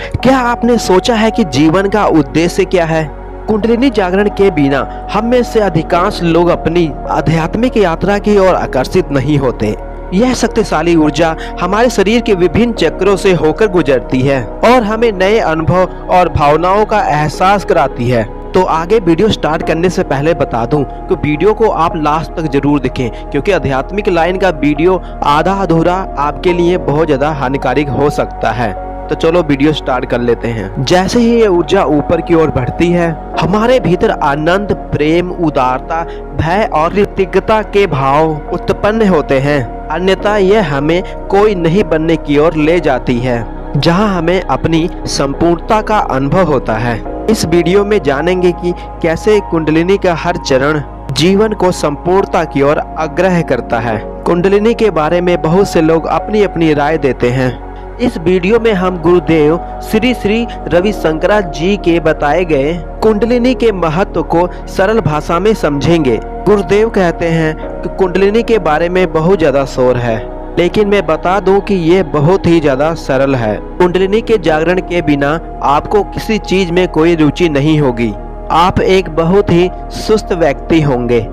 क्या आपने सोचा है कि जीवन का उद्देश्य क्या है? कुंडलिनी जागरण के बिना हम में से अधिकांश लोग अपनी आध्यात्मिक यात्रा की ओर आकर्षित नहीं होते। यह शक्तिशाली ऊर्जा हमारे शरीर के विभिन्न चक्रों से होकर गुजरती है और हमें नए अनुभव और भावनाओं का एहसास कराती है। तो आगे वीडियो स्टार्ट करने से पहले बता दूं कि वीडियो को आप लास्ट तक जरूर देखें, क्योंकि आध्यात्मिक लाइन का वीडियो आधा अधूरा आपके लिए बहुत ज्यादा हानिकारक हो सकता है। तो चलो वीडियो स्टार्ट कर लेते हैं। जैसे ही ये ऊर्जा ऊपर की ओर बढ़ती है, हमारे भीतर आनंद, प्रेम, उदारता, भय और कृतज्ञता के भाव उत्पन्न होते हैं। अन्यथा यह हमें कोई नहीं बनने की ओर ले जाती है, जहां हमें अपनी संपूर्णता का अनुभव होता है। इस वीडियो में जानेंगे कि कैसे कुंडलिनी का हर चरण जीवन को संपूर्णता की ओर आग्रह करता है। कुंडलिनी के बारे में बहुत से लोग अपनी अपनी राय देते हैं। इस वीडियो में हम गुरुदेव श्री श्री रविशंकरा जी के बताए गए कुंडलिनी के महत्व को सरल भाषा में समझेंगे। गुरुदेव कहते हैं कि कुंडलिनी के बारे में बहुत ज्यादा शोर है, लेकिन मैं बता दूं कि ये बहुत ही ज्यादा सरल है। कुंडलिनी के जागरण के बिना आपको किसी चीज में कोई रुचि नहीं होगी। आप एक बहुत ही सुस्त व्यक्ति होंगे।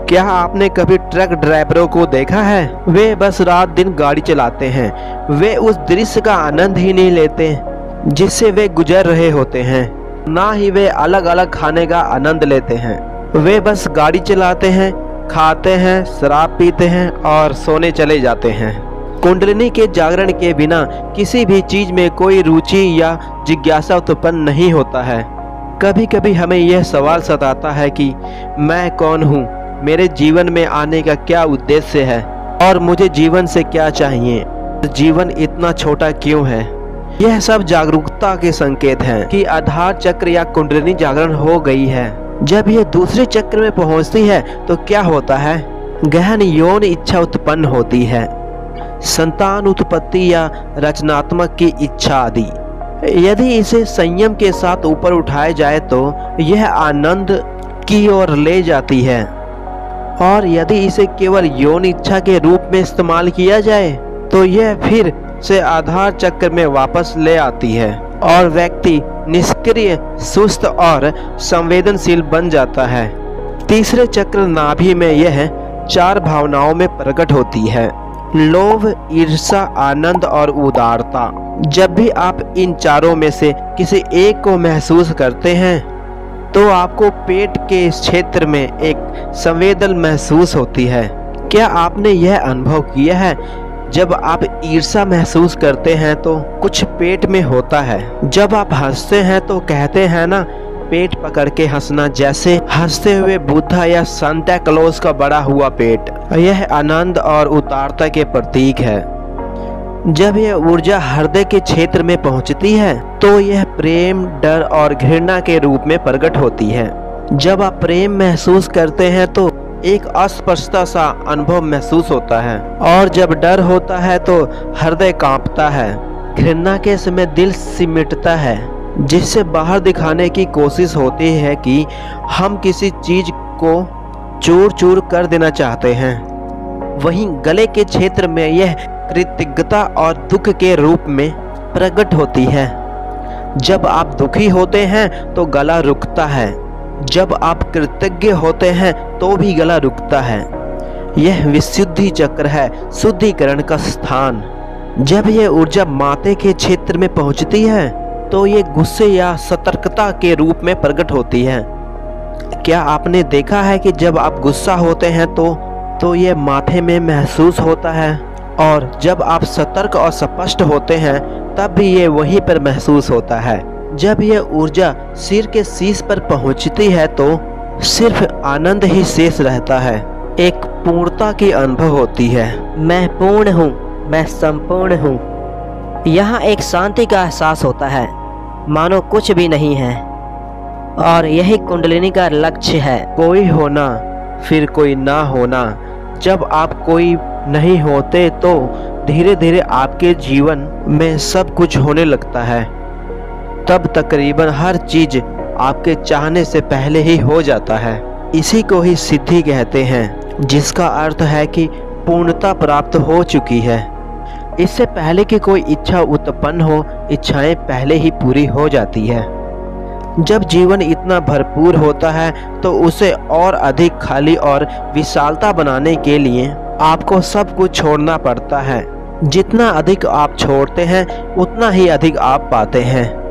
क्या आपने कभी ट्रक ड्राइवरों को देखा है? वे बस रात दिन गाड़ी चलाते हैं। वे उस दृश्य का आनंद ही नहीं लेते जिससे वे गुजर रहे होते हैं। ना ही वे अलग अलग खाने का आनंद लेते हैं। वे बस गाड़ी चलाते हैं, खाते हैं, शराब पीते हैं और सोने चले जाते हैं। कुंडलिनी के जागरण के बिना किसी भी चीज में कोई रुचि या जिज्ञासा उत्पन्न नहीं होता है। कभी कभी हमें यह सवाल सताता है कि मैं कौन हूँ, मेरे जीवन में आने का क्या उद्देश्य है और मुझे जीवन से क्या चाहिए, जीवन इतना छोटा क्यों है। यह सब जागरूकता के संकेत हैं कि आधार चक्र या कुंडलिनी जागरण हो गई है। जब यह दूसरे चक्र में पहुंचती है तो क्या होता है? गहन यौन इच्छा उत्पन्न होती है, संतान उत्पत्ति या रचनात्मक की इच्छा आदि। यदि इसे संयम के साथ ऊपर उठाया जाए तो यह आनंद की ओर ले जाती है, और यदि इसे केवल यौन इच्छा के रूप में इस्तेमाल किया जाए तो यह फिर से आधार चक्र में वापस ले आती है और व्यक्ति निष्क्रिय, सुस्त और संवेदनशील बन जाता है। तीसरे चक्र नाभि में यह 4 भावनाओं में प्रकट होती है: लोभ, ईर्ष्या, आनंद और उदारता। जब भी आप इन चारों में से किसी एक को महसूस करते हैं तो आपको पेट के क्षेत्र में एक संवेदन महसूस होती है। क्या आपने यह अनुभव किया है? जब आप ईर्ष्या महसूस करते हैं तो कुछ पेट में होता है। जब आप हंसते हैं तो कहते हैं ना, पेट पकड़ के हंसना, जैसे हंसते हुए बुद्धा या सांता क्लॉज का बड़ा हुआ पेट। यह आनंद और उदारता के प्रतीक है। जब यह ऊर्जा हृदय के क्षेत्र में पहुंचती है तो यह प्रेम, डर और घृणा के रूप में प्रकट होती है। जब आप प्रेम महसूस करते हैं तो एक अस्पष्टता सा अनुभव महसूस होता है, और जब डर होता है तो हृदय कांपता है। घृणा के समय दिल सिमटता है, जिससे बाहर दिखाने की कोशिश होती है कि हम किसी चीज को चूर चूर कर देना चाहते हैं। वहीं गले के क्षेत्र में यह कृतज्ञता और दुख के रूप में प्रकट होती है। जब आप दुखी होते हैं तो गला रुकता है, जब आप कृतज्ञ होते हैं तो भी गला रुकता है। यह विशुद्धि चक्र है, शुद्धिकरण का स्थान। जब यह ऊर्जा माथे के क्षेत्र में पहुंचती है तो ये गुस्से या सतर्कता के रूप में प्रकट होती है। क्या आपने देखा है कि जब आप गुस्सा होते हैं तो यह माथे में महसूस होता है, और जब आप सतर्क और स्पष्ट होते हैं तब भी ये वहीं पर महसूस होता है। जब यह ऊर्जा सिर के शीश पर पहुंचती है तो सिर्फ आनंद ही शेष रहता है। एक पूर्णता की अनुभव होती है। मैं पूर्ण हूँ, मैं संपूर्ण हूँ। यहाँ एक शांति का एहसास होता है, मानो कुछ भी नहीं है, और यही कुंडलिनी का लक्ष्य है। कोई होना, फिर कोई ना होना। जब आप कोई नहीं होते तो धीरे धीरे आपके जीवन में सब कुछ होने लगता है। तब तकरीबन हर चीज आपके चाहने से पहले ही हो जाता है। इसी को ही सिद्धि कहते हैं, जिसका अर्थ है कि पूर्णता प्राप्त हो चुकी है। इससे पहले कि कोई इच्छा उत्पन्न हो, इच्छाएं पहले ही पूरी हो जाती है। जब जीवन इतना भरपूर होता है तो उसे और अधिक खाली और विशालता बनाने के लिए आपको सब कुछ छोड़ना पड़ता है। जितना अधिक आप छोड़ते हैं उतना ही अधिक आप पाते हैं।